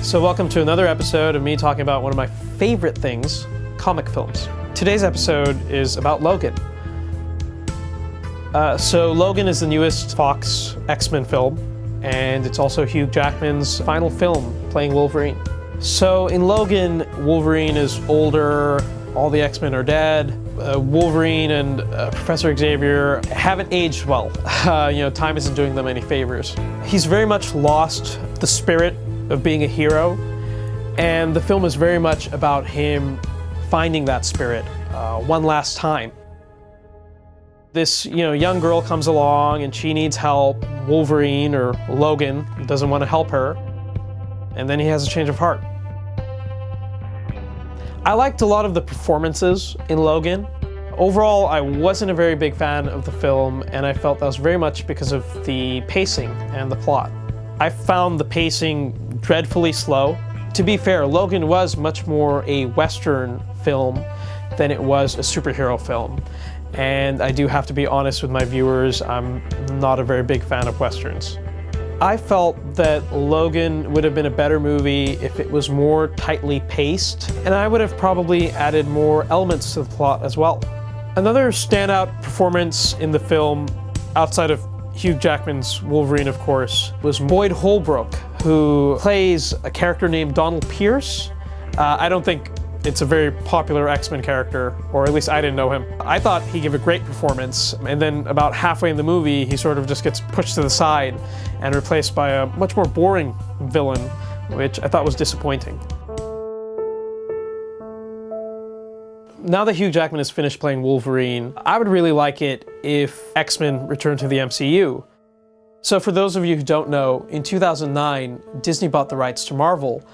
So welcome to another episode of me talking about one of my favorite things, comic films. Today's episode is about Logan. So Logan is the newest Fox X-Men film, and it's also Hugh Jackman's final film playing Wolverine. So in Logan, Wolverine is older, all the X-Men are dead. Wolverine and Professor Xavier haven't aged well. Time isn't doing them any favors. He's very much lost the spirit of being a hero, and the film is very much about him finding that spirit one last time. This young girl comes along and she needs help. Wolverine, or Logan, doesn't want to help her, and then he has a change of heart. I liked a lot of the performances in Logan. Overall, I wasn't a very big fan of the film, and I felt that was very much because of the pacing and the plot. I found the pacing dreadfully slow. To be fair, Logan was much more a Western film than it was a superhero film. And I do have to be honest with my viewers, I'm not a very big fan of Westerns. I felt that Logan would have been a better movie if it was more tightly paced, and I would have probably added more elements to the plot as well. Another standout performance in the film, outside of Hugh Jackman's Wolverine, of course, was Holbrook, who plays a character named Donald Pierce. I don't think it's a very popular X-Men character, or at least I didn't know him. I thought he gave a great performance, and then about halfway in the movie, he sort of just gets pushed to the side and replaced by a much more boring villain, which I thought was disappointing. Now that Hugh Jackman has finished playing Wolverine, I would really like it if X-Men returned to the MCU. So for those of you who don't know, in 2009, Disney bought the rights to Marvel,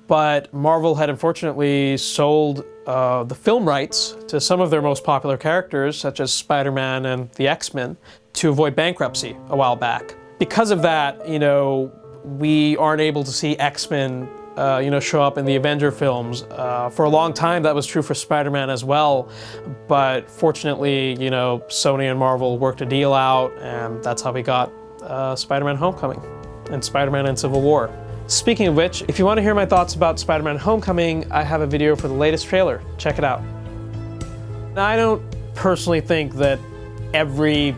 but Marvel had unfortunately sold the film rights to some of their most popular characters, such as Spider-Man and the X-Men, to avoid bankruptcy a while back. Because of that, we aren't able to see X-Men show up in the Avenger films. For a long time, that was true for Spider-Man as well, but fortunately, Sony and Marvel worked a deal out, and that's how we got Spider-Man Homecoming and Spider-Man and Civil War. Speaking of which, if you want to hear my thoughts about Spider-Man Homecoming, I have a video for the latest trailer. Check it out. Now, I don't personally think that every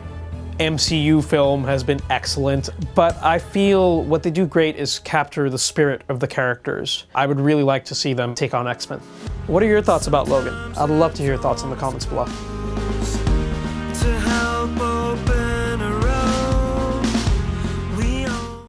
MCU film has been excellent, but I feel what they do great is capture the spirit of the characters. I would really like to see them take on X-Men. What are your thoughts about Logan? I'd love to hear your thoughts in the comments below.